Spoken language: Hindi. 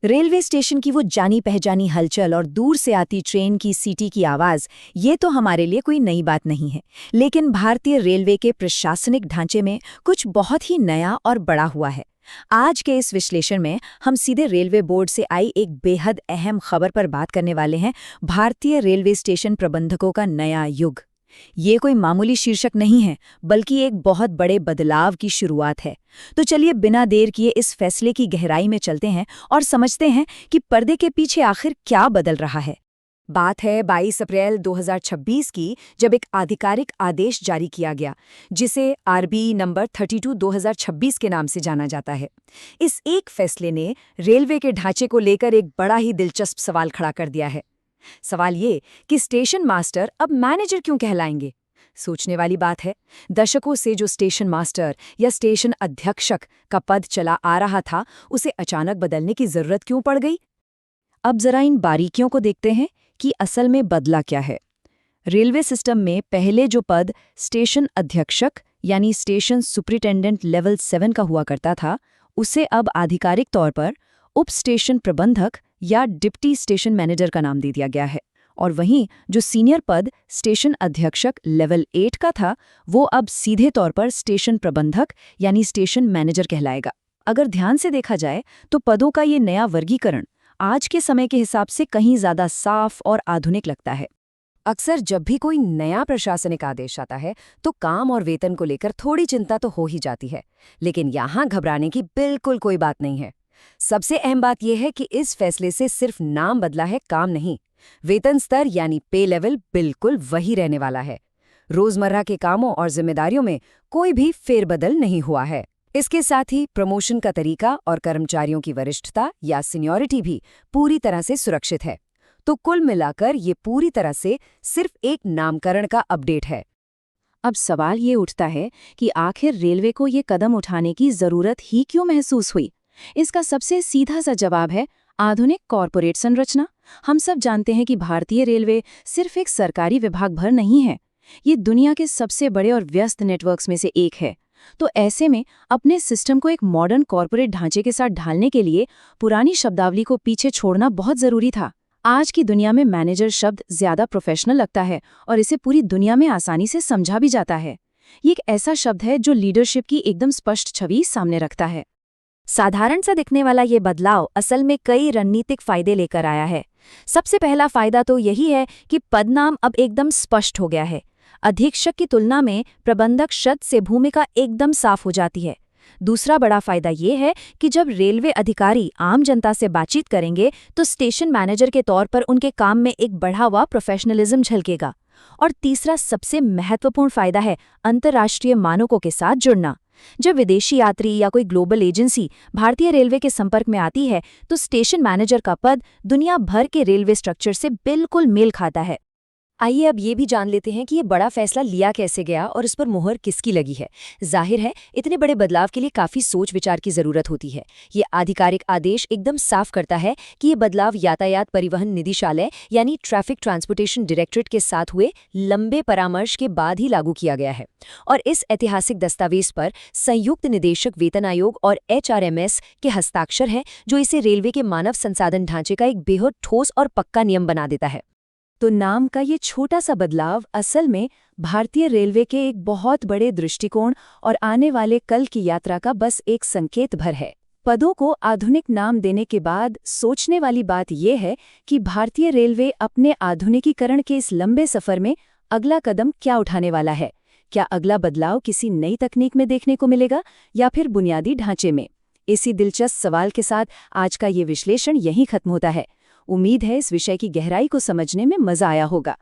रेलवे स्टेशन की वो जानी पहचानी हलचल और दूर से आती ट्रेन की सीटी की आवाज, ये तो हमारे लिए कोई नई बात नहीं है। लेकिन भारतीय रेलवे के प्रशासनिक ढांचे में कुछ बहुत ही नया और बड़ा हुआ है। आज के इस विश्लेषण में हम सीधे रेलवे बोर्ड से आई एक बेहद अहम खबर पर बात करने वाले हैं। भारतीय रेलवे स्टेशन प्रबंधकों का नया युग। ये कोई मामूली शीर्षक नहीं है, बल्कि एक बहुत बड़े बदलाव की शुरुआत है। तो चलिए बिना देर किए इस फैसले की गहराई में चलते हैं और समझते हैं कि पर्दे के पीछे आखिर क्या बदल रहा है। बात है 22 अप्रैल 2026 की, जब एक आधिकारिक आदेश जारी किया गया, जिसे आरबी नंबर 32/2026 के नाम से जाना जाता है। इस एक फैसले ने रेलवे के ढांचे को लेकर एक बड़ा ही दिलचस्प सवाल खड़ा कर दिया है। सवाल ये कि स्टेशन मास्टर अब मैनेजर क्यों कहलाएंगे? सोचने वाली बात है। दशकों से जो स्टेशन मास्टर या स्टेशन अध्यक्षक का पद चला आ रहा था, उसे अचानक बदलने की जरूरत क्यों पड़ गई? अब जरा इन बारीकियों को देखते हैं कि असल में बदला क्या है। रेलवे सिस्टम में पहले जो पद स्टेशन अध्यक्षक यानी स्टेशन सुपरिटेंडेंट लेवल 7 का हुआ करता था, उसे अब आधिकारिक तौर पर उप स्टेशन प्रबंधक या डिप्टी स्टेशन मैनेजर का नाम दे दिया गया है। और वहीं जो सीनियर पद स्टेशन अध्यक्षक लेवल 8 का था, वो अब सीधे तौर पर स्टेशन प्रबंधक यानी स्टेशन मैनेजर कहलाएगा। अगर ध्यान से देखा जाए तो पदों का ये नया वर्गीकरण आज के समय के हिसाब से कहीं ज्यादा साफ और आधुनिक लगता है। अक्सर जब भी कोई नया प्रशासनिक आदेश आता है तो काम और वेतन को लेकर थोड़ी चिंता तो हो ही जाती है, लेकिन यहाँ घबराने की बिल्कुल कोई बात नहीं है। सबसे अहम बात यह है कि इस फैसले से सिर्फ नाम बदला है, काम नहीं। वेतन स्तर यानी पे लेवल बिल्कुल वही रहने वाला है। रोजमर्रा के कामों और जिम्मेदारियों में कोई भी फेरबदल नहीं हुआ है। इसके साथ ही प्रमोशन का तरीका और कर्मचारियों की वरिष्ठता या सीनियरिटी भी पूरी तरह से सुरक्षित है। तो कुल मिलाकर ये पूरी तरह से सिर्फ एक नामकरण का अपडेट है। अब सवाल ये उठता है कि आखिर रेलवे को ये कदम उठाने की जरूरत ही क्यों महसूस हुई? इसका सबसे सीधा सा जवाब है आधुनिक कॉरपोरेट संरचना। हम सब जानते हैं कि भारतीय रेलवे सिर्फ एक सरकारी विभाग भर नहीं है, ये दुनिया के सबसे बड़े और व्यस्त नेटवर्क्स में से एक है। तो ऐसे में अपने सिस्टम को एक मॉडर्न कॉरपोरेट ढांचे के साथ ढालने के लिए पुरानी शब्दावली को पीछे छोड़ना बहुत जरूरी था। आज की दुनिया में मैनेजर शब्द ज्यादा प्रोफेशनल लगता है और इसे पूरी दुनिया में आसानी से समझा भी जाता है। ये एक ऐसा शब्द है जो लीडरशिप की एकदम स्पष्ट छवि सामने रखता है। साधारण सा दिखने वाला ये बदलाव असल में कई रणनीतिक फायदे लेकर आया है। सबसे पहला फायदा तो यही है कि पदनाम अब एकदम स्पष्ट हो गया है। अधीक्षक की तुलना में प्रबंधक शब्द से भूमिका एकदम साफ हो जाती है। दूसरा बड़ा फायदा ये है कि जब रेलवे अधिकारी आम जनता से बातचीत करेंगे तो स्टेशन मैनेजर के तौर पर उनके काम में एक बढ़ा हुआ प्रोफेशनलिज्म झलकेगा। और तीसरा सबसे महत्वपूर्ण फायदा है अंतर्राष्ट्रीय मानकों के साथ जुड़ना। जब विदेशी यात्री या कोई ग्लोबल एजेंसी भारतीय रेलवे के संपर्क में आती है तो स्टेशन मैनेजर का पद दुनिया भर के रेलवे स्ट्रक्चर से बिल्कुल मेल खाता है। आइए अब ये भी जान लेते हैं कि ये बड़ा फैसला लिया कैसे गया और इस पर मुहर किसकी लगी है। जाहिर है इतने बड़े बदलाव के लिए काफी सोच विचार की जरूरत होती है। ये आधिकारिक आदेश एकदम साफ करता है कि ये बदलाव यातायात परिवहन निदेशालय यानी ट्रैफिक ट्रांसपोर्टेशन डायरेक्टरेट के साथ हुए लंबे परामर्श के बाद ही लागू किया गया है। और इस ऐतिहासिक दस्तावेज पर संयुक्त निदेशक वेतन आयोग और HRMS के हस्ताक्षर हैं, जो इसे रेलवे के मानव संसाधन ढांचे का एक बेहद ठोस और पक्का नियम बना देता है। तो नाम का ये छोटा सा बदलाव असल में भारतीय रेलवे के एक बहुत बड़े दृष्टिकोण और आने वाले कल की यात्रा का बस एक संकेत भर है। पदों को आधुनिक नाम देने के बाद सोचने वाली बात यह है कि भारतीय रेलवे अपने आधुनिकीकरण के इस लंबे सफर में अगला कदम क्या उठाने वाला है। क्या अगला बदलाव किसी नई तकनीक में देखने को मिलेगा या फिर बुनियादी ढांचे में? इसी दिलचस्प सवाल के साथ आज का ये विश्लेषण यहीं खत्म होता है। उम्मीद है इस विषय की गहराई को समझने में मजा आया होगा।